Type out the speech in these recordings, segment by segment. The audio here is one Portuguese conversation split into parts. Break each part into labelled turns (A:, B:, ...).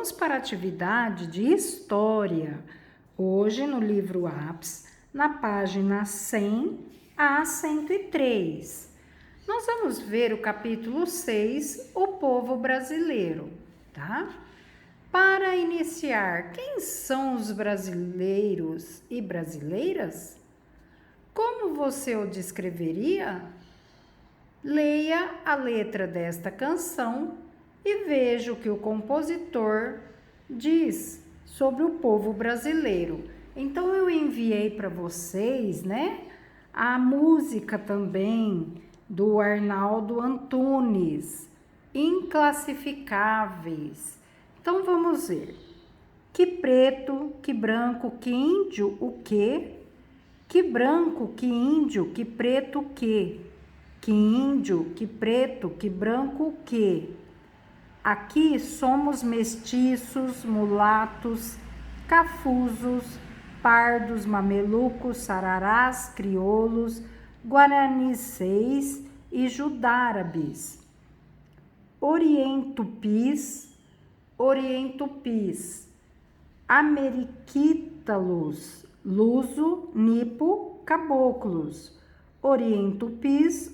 A: vamos para a atividade de História, hoje no livro APS, na página 100 a 103. Nós vamos ver o capítulo 6, o povo brasileiro, tá? Para iniciar, quem são os brasileiros e brasileiras? Como você o descreveria? Leia a letra desta canção e veja o que o compositor diz sobre o povo brasileiro. Então, eu enviei para vocês, né, a música também do Arnaldo Antunes, Inclassificáveis. Então, vamos ver. Que preto, que branco, que índio, o quê? Que branco, que índio, que preto, o quê? Que índio, que preto, que branco, o quê? Aqui somos mestiços, mulatos, cafusos, pardos, mamelucos, sararás, crioulos, guaranicês e judárabes. Orientupis, ameriquítalos, luso, nipo, caboclos. Orientupis,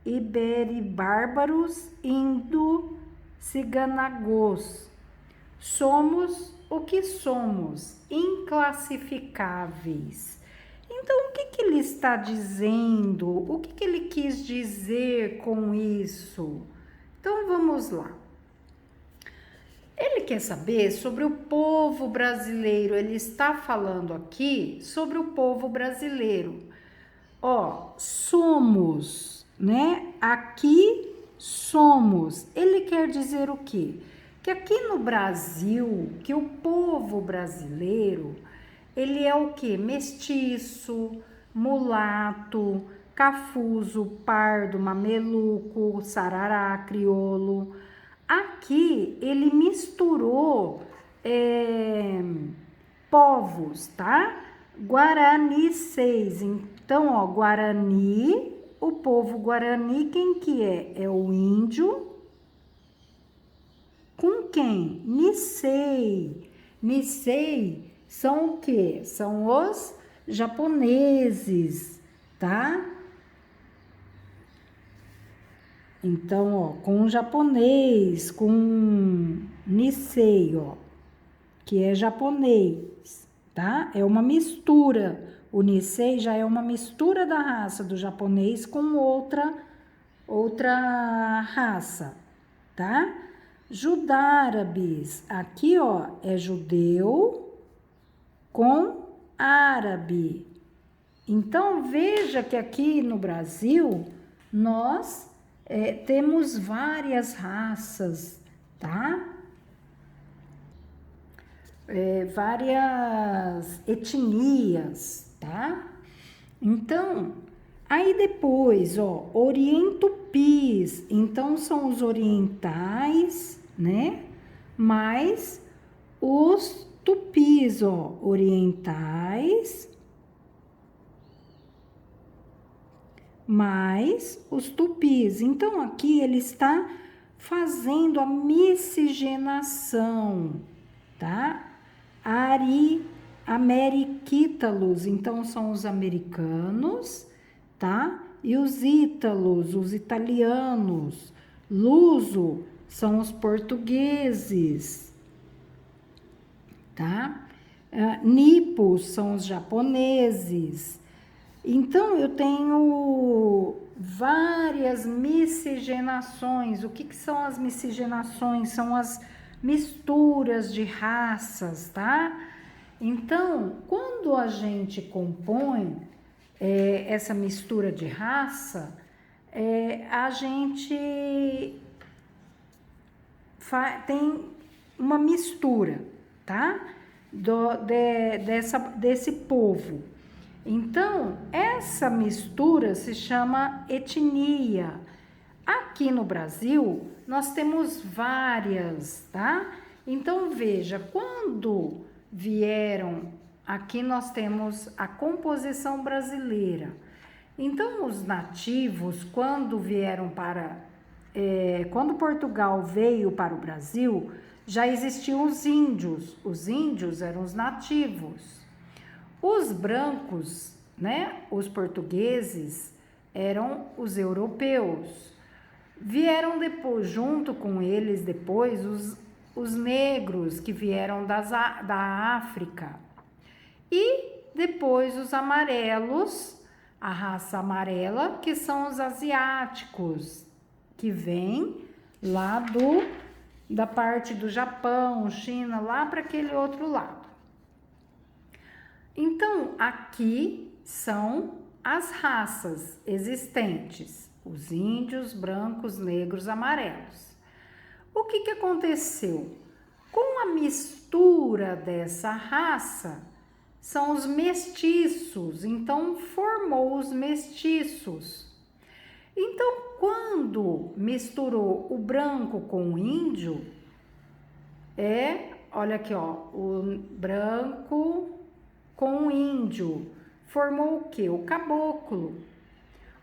A: iberibárbaros, indo-ciganagos. Somos o que somos, inclassificáveis. Então, o que ele está dizendo? O que ele quis dizer com isso? Então, vamos lá. Ele quer saber sobre o povo brasileiro. Ele está falando aqui sobre o povo brasileiro. Ó, somos, né? Aqui somos. Ele quer dizer o quê? Que aqui no Brasil, que o povo brasileiro, ele é o quê? Mestiço, mulato, cafuso, pardo, mameluco, sarará, crioulo. Aqui ele misturou povos, tá? Guaranicês. Então, ó, Guarani, o povo Guarani, quem que é? É o índio. Com quem? Nicei. Nicei são o quê? São os japoneses, tá? Então, ó, com o japonês, com Nicei, ó, que é japonês, tá? É uma mistura. O Nicei já é uma mistura da raça do japonês com outra raça, tá? Judárabes, aqui, ó, é judeu com árabe. Então, veja que aqui no Brasil, nós temos várias raças, tá? Várias etnias, tá? Então, aí depois, ó, orientupis, então são os orientais, né? Mais os tupis, ó, orientais, mais os tupis. Então, aqui ele está fazendo a miscigenação, tá? Ameriquítalos, então são os americanos, tá? E os ítalos, os italianos. Luso são os portugueses, tá? Nipos são os japoneses. Então, eu tenho várias miscigenações. O que são as miscigenações? São as misturas de raças, tá? Então, quando a gente compõe essa mistura de raça, a gente tem uma mistura, tá? Desse povo. Então, essa mistura se chama etnia. Aqui no Brasil, nós temos várias, tá? Então, veja, quando vieram, aqui nós temos a composição brasileira. Então, os nativos, quando vieram para quando Portugal veio para o Brasil, já existiam os índios. Os índios eram os nativos. Os brancos, né, os portugueses, eram os europeus. Vieram depois, junto com eles depois, os negros que vieram da África. E depois os amarelos, a raça amarela, que são os asiáticos, que vêm lá da parte do Japão, China, lá para aquele outro lado. Então, aqui são as raças existentes, os índios, brancos, negros, amarelos. O que aconteceu? Com a mistura dessa raça, são os mestiços, então formou os mestiços. Então, quando misturou o branco com o índio, olha aqui, ó, o branco com o índio, formou o quê? O caboclo.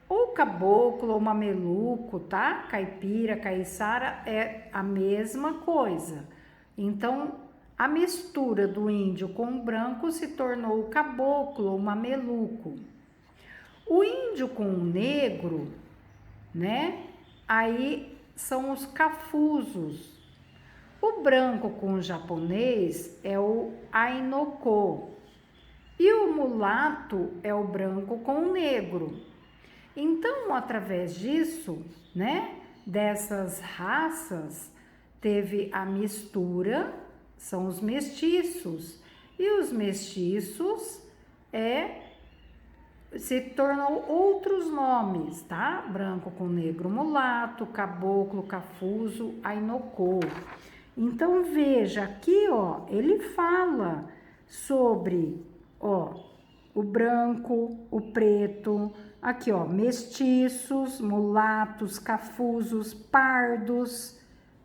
A: Ou caboclo ou mameluco, tá? Caipira, caiçara é a mesma coisa. Então, a mistura do índio com o branco se tornou o caboclo ou mameluco. O índio com o negro, né? Aí são os cafusos. O branco com o japonês é o ainokô. E o mulato é o branco com o negro. Então, através disso, né, dessas raças, teve a mistura, são os mestiços. E os mestiços se tornou outros nomes, tá? Branco com negro, mulato, caboclo, cafuso, ainokô. Então, veja, aqui, ó, ele fala sobre, ó, o branco, o preto, aqui, ó, mestiços, mulatos, cafusos, pardos,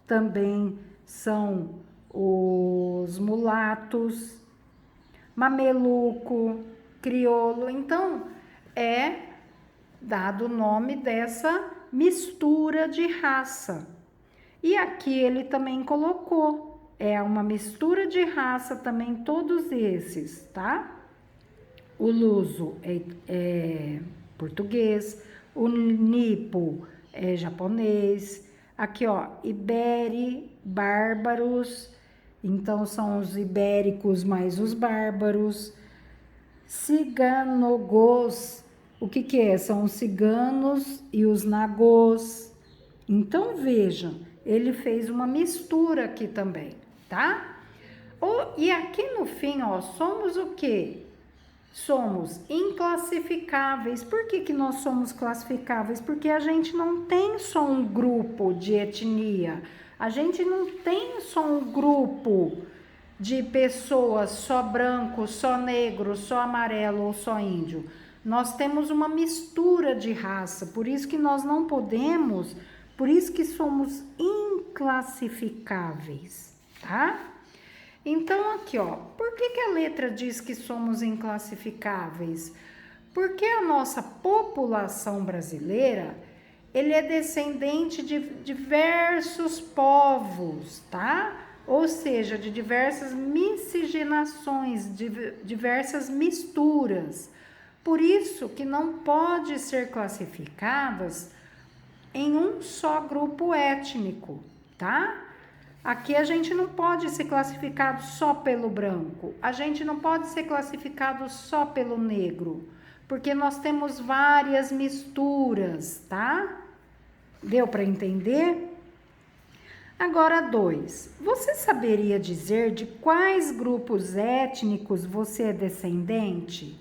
A: também são os mulatos, mameluco, crioulo. Então, é dado o nome dessa mistura de raça. E aqui ele também colocou, é uma mistura de raça também, todos esses, tá? O luso é português, o nipo é japonês, aqui ó, iberi, bárbaros, então são os ibéricos mais os bárbaros, ciganogôs, o que é? São os ciganos e os nagôs. Então vejam, ele fez uma mistura aqui também, tá? E aqui no fim, ó, somos o quê? Somos inclassificáveis. Por que nós somos classificáveis? Porque a gente não tem só um grupo de etnia, a gente não tem só um grupo de pessoas, só branco, só negro, só amarelo ou só índio. Nós temos uma mistura de raça, por isso que nós não podemos, por isso que somos inclassificáveis, tá? Então, aqui, ó, por que a letra diz que somos inclassificáveis? Porque a nossa população brasileira, ele é descendente de diversos povos, tá? Ou seja, de diversas miscigenações, de diversas misturas. Por isso que não pode ser classificadas em um só grupo étnico, tá? Aqui a gente não pode ser classificado só pelo branco, a gente não pode ser classificado só pelo negro, porque nós temos várias misturas, tá? Deu para entender? Agora 2. Você saberia dizer de quais grupos étnicos você é descendente?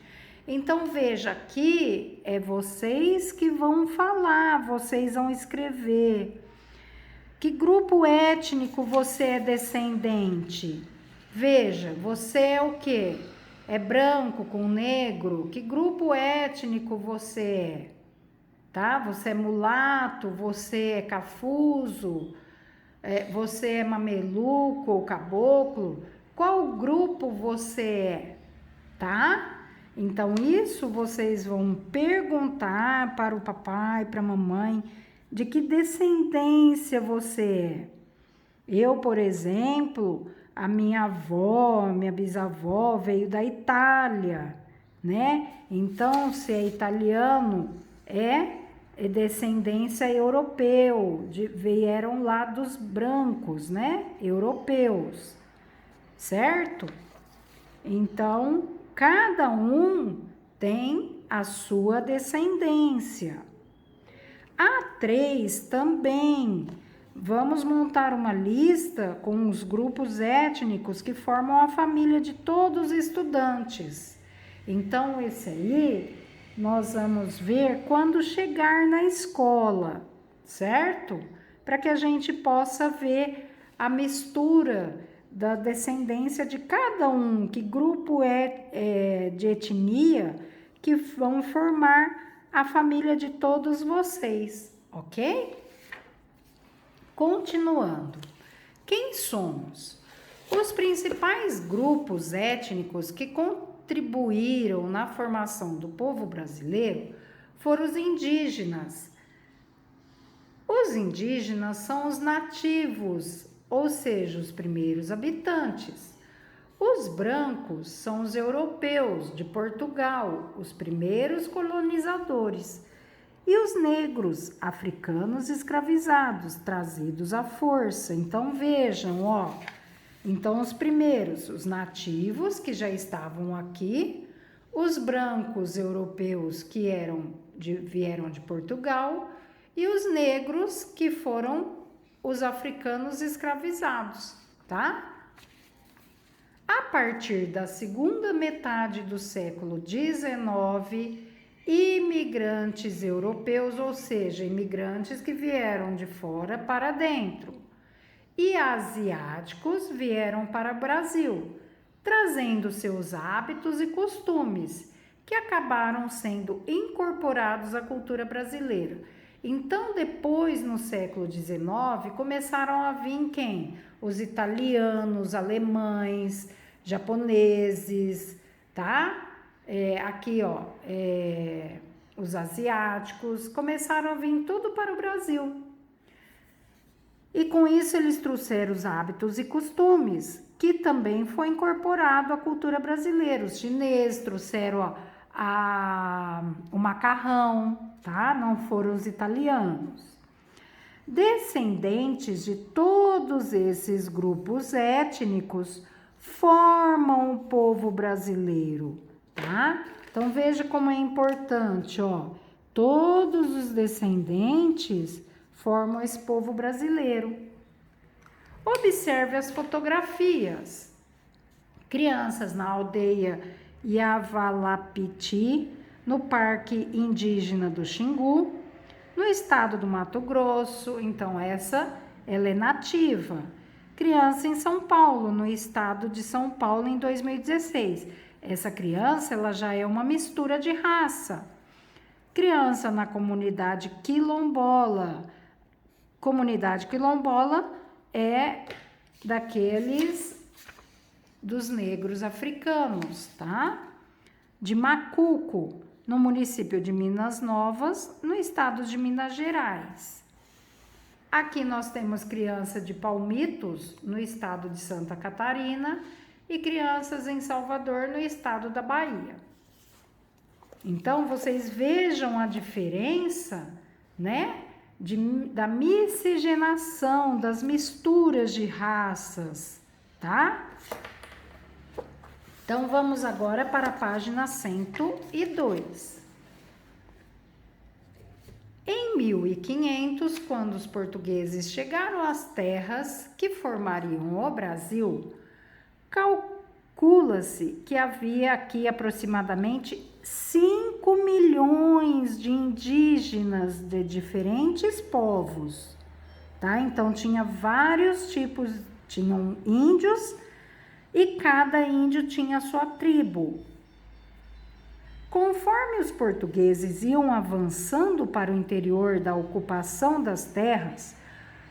A: Então veja, aqui é vocês que vão falar, vocês vão escrever. Que grupo étnico você é descendente? Veja, você é o quê? É branco com negro? Que grupo étnico você é? Tá? Você é mulato, você é cafuso, você é mameluco ou caboclo? Qual grupo você é? Tá? Então, isso vocês vão perguntar para o papai, para a mamãe, De que descendência você é? Eu, por exemplo, a minha avó, minha bisavó veio da Itália, né? Então, se é italiano, é descendência europeu, vieram lá dos brancos, né? Europeus, certo? Então, cada um tem a sua descendência. A 3 também. Vamos montar uma lista com os grupos étnicos que formam a família de todos os estudantes. Então, esse aí nós vamos ver quando chegar na escola, certo? Para que a gente possa ver a mistura da descendência de cada um, que grupo é de etnia que vão formar a família de todos vocês, ok? Continuando, quem somos? Os principais grupos étnicos que contribuíram na formação do povo brasileiro foram os indígenas. Os indígenas são os nativos, ou seja, os primeiros habitantes. Os brancos são os europeus de Portugal, os primeiros colonizadores. E os negros, africanos escravizados, trazidos à força. Então, vejam, ó. Então, os primeiros, os nativos que já estavam aqui, os brancos europeus que vieram de Portugal e os negros que foram os africanos escravizados, tá? A partir da segunda metade do século XIX, imigrantes europeus, ou seja, imigrantes que vieram de fora para dentro, e asiáticos vieram para o Brasil, trazendo seus hábitos e costumes, que acabaram sendo incorporados à cultura brasileira. Então, depois, no século XIX, começaram a vir quem? Os italianos, alemães, japoneses, tá? Aqui, ó, os asiáticos, começaram a vir tudo para o Brasil. E com isso eles trouxeram os hábitos e costumes, que também foi incorporado à cultura brasileira. Os chineses trouxeram, ó, o macarrão, tá? Não foram os italianos. Descendentes de todos esses grupos étnicos formam o povo brasileiro, tá? Então, veja como é importante, ó. Todos os descendentes formam esse povo brasileiro. Observe as fotografias. Crianças na aldeia Yavalapiti, no Parque Indígena do Xingu, no estado do Mato Grosso. Então, ela é nativa. Criança em São Paulo, no estado de São Paulo, em 2016. Essa criança, ela já é uma mistura de raça. Criança na comunidade quilombola. Comunidade quilombola é dos negros africanos, tá? De Macuco, no município de Minas Novas, no estado de Minas Gerais. Aqui nós temos criança de Palmitos, no estado de Santa Catarina, e crianças em Salvador, no estado da Bahia. Então, vocês vejam a diferença, né? Da miscigenação, das misturas de raças, tá? Então, vamos agora para a página 102. Em 1500, quando os portugueses chegaram às terras que formariam o Brasil, calcula-se que havia aqui aproximadamente 5 milhões de indígenas de diferentes povos, tá? Então, tinha vários tipos, tinham índios e cada índio tinha a sua tribo. Conforme os portugueses iam avançando para o interior da ocupação das terras,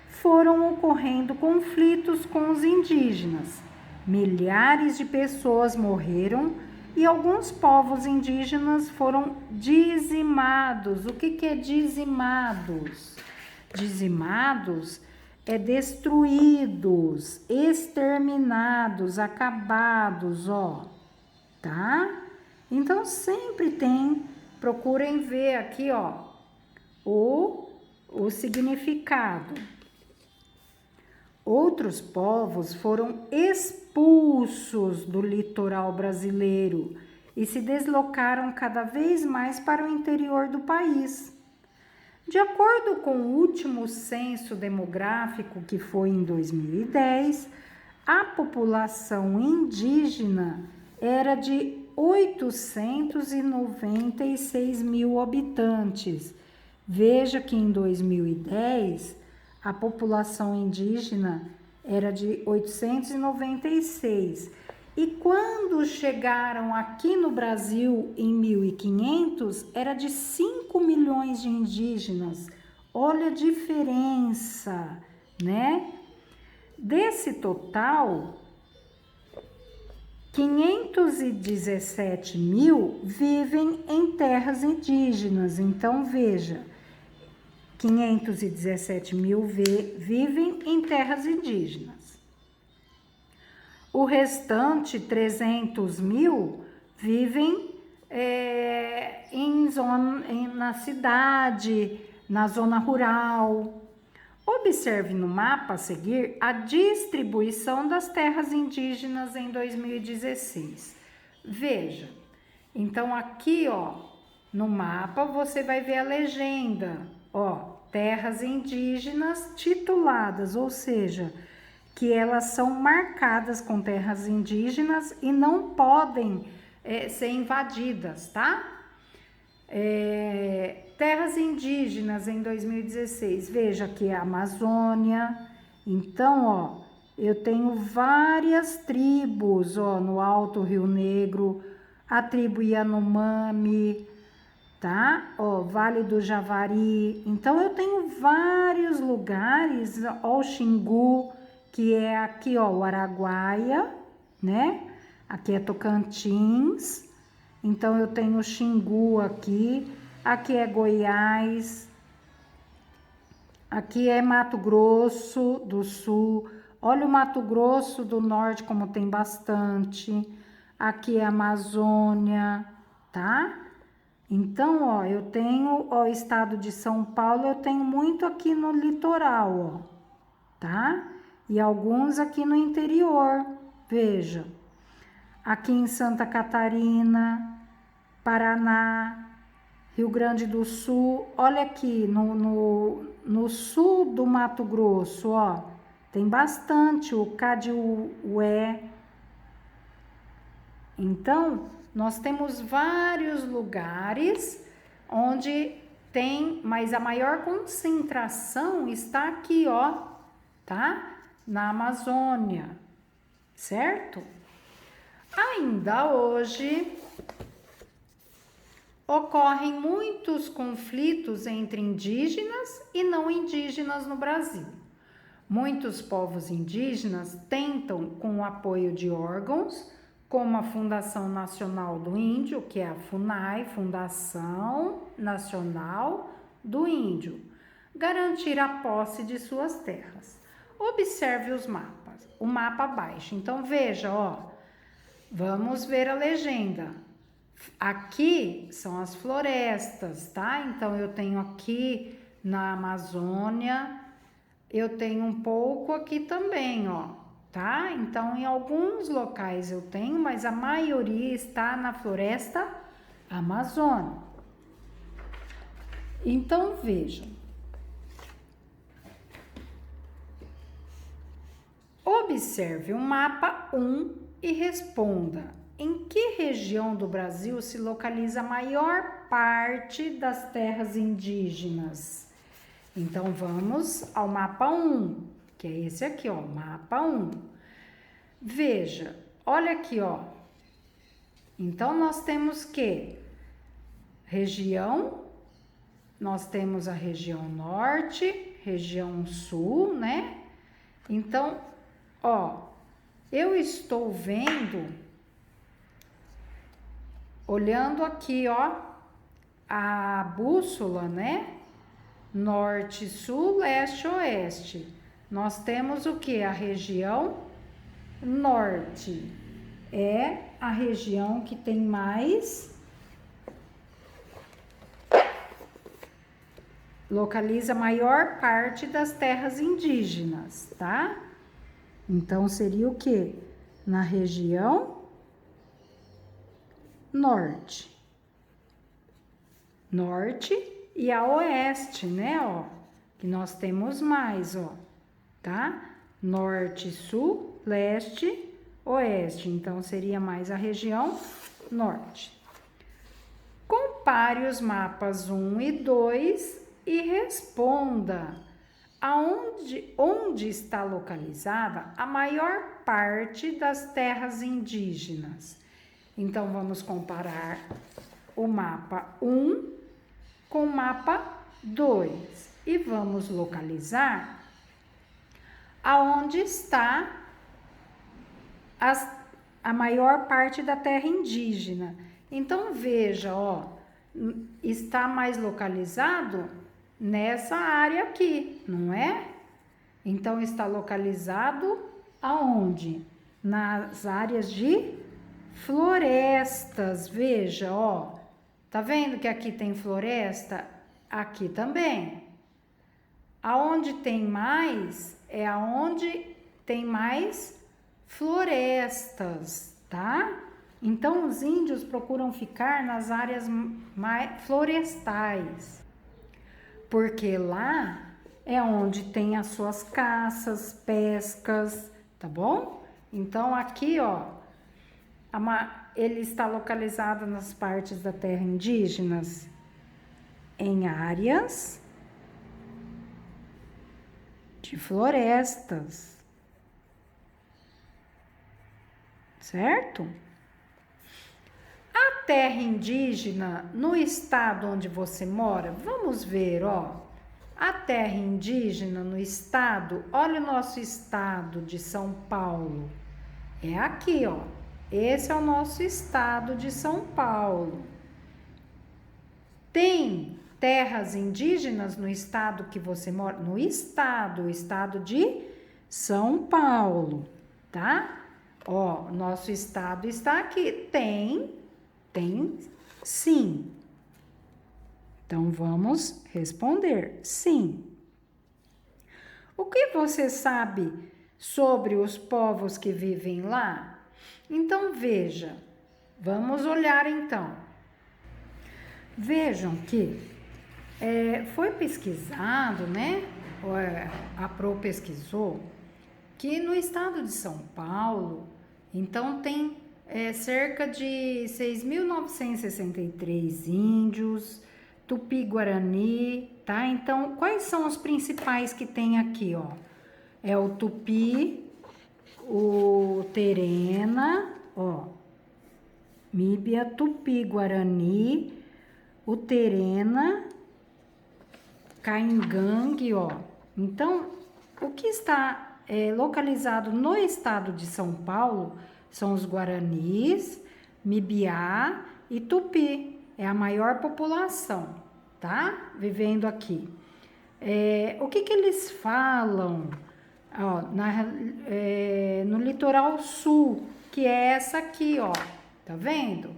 A: foram ocorrendo conflitos com os indígenas. Milhares de pessoas morreram e alguns povos indígenas foram dizimados. O que é dizimados? dizimados é destruídos, exterminados, acabados, ó, tá? Então sempre procurem ver aqui, ó, o significado. Outros povos foram expulsos do litoral brasileiro e se deslocaram cada vez mais para o interior do país. De acordo com o último censo demográfico, que foi em 2010, a população indígena era de 896 mil habitantes. Veja que em 2010 a população indígena era de 896. E quando chegaram aqui no Brasil em 1500, era de 5 milhões de indígenas. Olha a diferença, né? Desse total, 517 mil vivem em terras indígenas. Então, veja, 517 mil vivem em terras indígenas. O restante, 300 mil, vivem na cidade, na zona rural. Observe no mapa a seguir a distribuição das terras indígenas em 2016. Veja, então aqui, ó, no mapa você vai ver a legenda, ó, terras indígenas tituladas, ou seja, que elas são marcadas com terras indígenas e não podem ser invadidas, tá? Terras indígenas em 2016, veja aqui a Amazônia. Então, ó, eu tenho várias tribos, ó, no Alto Rio Negro, a tribo Yanomami, tá? Ó, Vale do Javari. Então, eu tenho vários lugares, ó, o Xingu, que é aqui, ó, o Araguaia, né? Aqui é Tocantins. Então, eu tenho o Xingu aqui é Goiás, aqui é Mato Grosso do Sul. Olha o Mato Grosso do Norte como tem bastante. Aqui é Amazônia, tá? Então, ó, eu tenho o estado de São Paulo, eu tenho muito aqui no litoral, ó, tá? E alguns aqui no interior, veja. Aqui em Santa Catarina, Paraná, Rio Grande do Sul, olha aqui no sul do Mato Grosso, ó, tem bastante o Cadiué. Então, nós temos vários lugares onde tem, mas a maior concentração está aqui, ó, tá? Na Amazônia, certo? Ainda hoje ocorrem muitos conflitos entre indígenas e não indígenas no Brasil. Muitos povos indígenas tentam, com o apoio de órgãos, como a Fundação Nacional do Índio, que é a FUNAI, Fundação Nacional do Índio, garantir a posse de suas terras. Observe os mapas, o mapa abaixo. Então, veja, ó, vamos ver a legenda. Aqui são as florestas, tá? Então, eu tenho aqui na Amazônia, eu tenho um pouco aqui também, ó, tá? Então, em alguns locais eu tenho, mas a maioria está na floresta amazônica. Então, vejam. Observe o mapa 1 e responda. Em que região do Brasil se localiza a maior parte das terras indígenas? Então, vamos ao mapa 1, que é esse aqui, ó, mapa 1. Veja, olha aqui, ó. Então, nós temos que região, nós temos a região norte, região sul, né? Então, ó, eu estou vendo, olhando aqui, ó, a bússola, né? norte, sul, leste, oeste. Nós temos o que? A região norte. É a região que tem mais, localiza a maior parte das terras indígenas, tá? Então, seria o que? Na região norte. Norte e a oeste, né, ó? Que nós temos mais, ó, tá? Norte, sul, leste, oeste. Então, seria mais a região norte. Compare os mapas 1 e 2 e responda onde está localizada a maior parte das terras indígenas. Então, vamos comparar o mapa 1 com o mapa 2 e vamos localizar aonde está a maior parte da terra indígena. Então, veja, ó, está mais localizado nessa área aqui, não é? Então, está localizado aonde? Nas áreas de florestas. Veja, ó, tá vendo que aqui tem floresta? Aqui também. Aonde tem mais, é aonde tem mais florestas, tá? Então, os índios procuram ficar nas áreas mais florestais, porque lá é onde tem as suas caças, pescas, tá bom? Então, aqui, ó, ele está localizado nas partes da terra indígenas em áreas de florestas, certo? A terra indígena no estado onde você mora, vamos ver, ó. A terra indígena no estado, olha o nosso estado de São Paulo. É aqui, ó. Esse é o nosso estado de São Paulo. Tem terras indígenas no estado que você mora? No estado, o estado de São Paulo, tá? Ó, nosso estado está aqui. Tem sim. Então, vamos responder sim. O que você sabe sobre os povos que vivem lá? Então, veja, vamos olhar então. Vejam que foi pesquisado, né? A Pro pesquisou que no estado de São Paulo, então tem cerca de 6.963 índios, Tupi-Guarani, tá? Então, quais são os principais que tem aqui, ó? É o Tupi, o Terena, ó, Míbia, Tupi-Guarani, o Terena, Caingangue, ó. Então, o que está localizado no estado de São Paulo são os Guaranis, Mibiá e Tupi. É a maior população, tá? Vivendo aqui. O que eles falam? Ó, no litoral sul, que é essa aqui, ó. Tá vendo?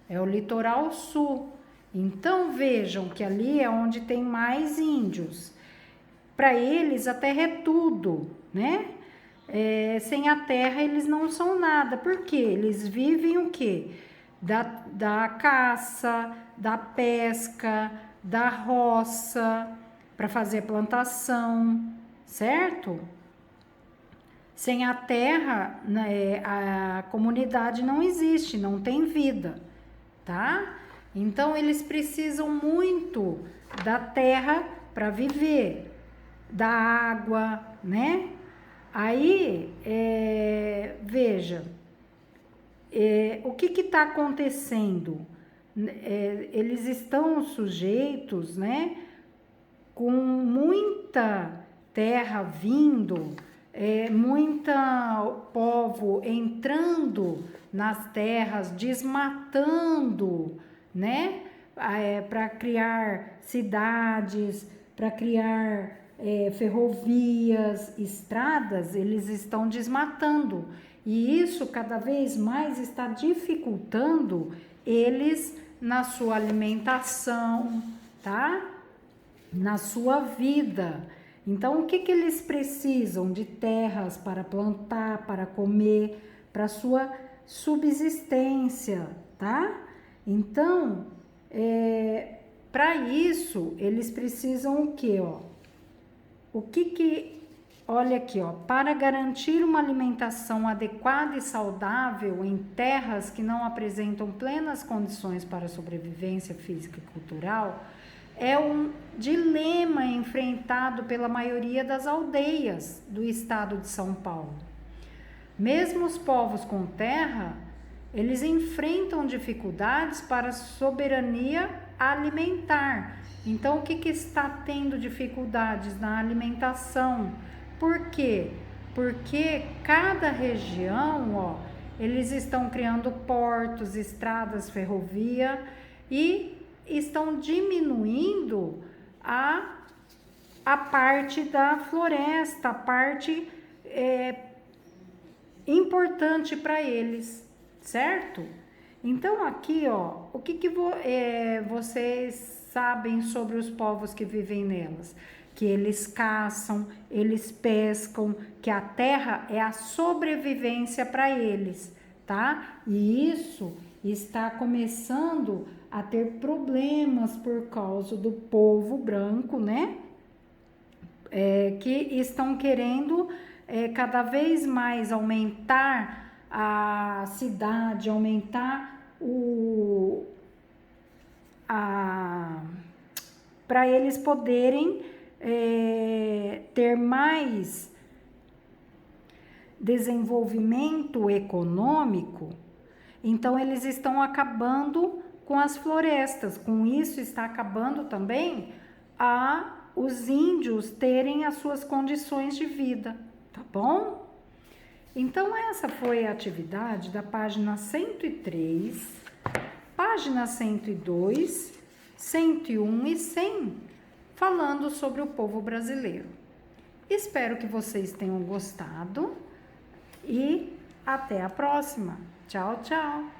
A: É o litoral sul. Então, vejam que ali é onde tem mais índios. Para eles, a terra é tudo, né? Sem a terra, eles não são nada. Por quê? Eles vivem o quê? Da caça, da pesca, da roça, para fazer plantação, certo? Sem a terra, né, a comunidade não existe, não tem vida, tá? Então, eles precisam muito da terra para viver, da água, né? Aí, veja, o que está acontecendo? Eles estão sujeitos, né? Com muita terra vindo, muita povo entrando nas terras, desmatando, né? Para criar cidades, para criar ferrovias, estradas, eles estão desmatando. E isso cada vez mais está dificultando eles na sua alimentação, tá? Na sua vida. Então, o que que eles precisam? De terras para plantar, para comer, para sua subsistência, tá? Então, para isso, eles precisam o quê, ó? Olha aqui, ó, para garantir uma alimentação adequada e saudável em terras que não apresentam plenas condições para a sobrevivência física e cultural, é um dilema enfrentado pela maioria das aldeias do estado de São Paulo. Mesmo os povos com terra, eles enfrentam dificuldades para a soberania alimentar. Então, o que está tendo dificuldades na alimentação? Por quê? Porque cada região, ó, eles estão criando portos, estradas, ferrovia e estão diminuindo a parte da floresta, a parte importante para eles, certo? Então aqui, ó, o que vocês sabem sobre os povos que vivem nelas? Que eles caçam, eles pescam, que a terra é a sobrevivência para eles, tá? E isso está começando a ter problemas por causa do povo branco, né? Que estão querendo cada vez mais aumentar a cidade, aumentar para eles poderem ter mais desenvolvimento econômico. Então eles estão acabando com as florestas. Com isso está acabando também os índios terem as suas condições de vida, tá bom? Então essa foi a atividade da página 103, página 102, 101 e 100, falando sobre o povo brasileiro. Espero que vocês tenham gostado e até a próxima. Tchau, tchau!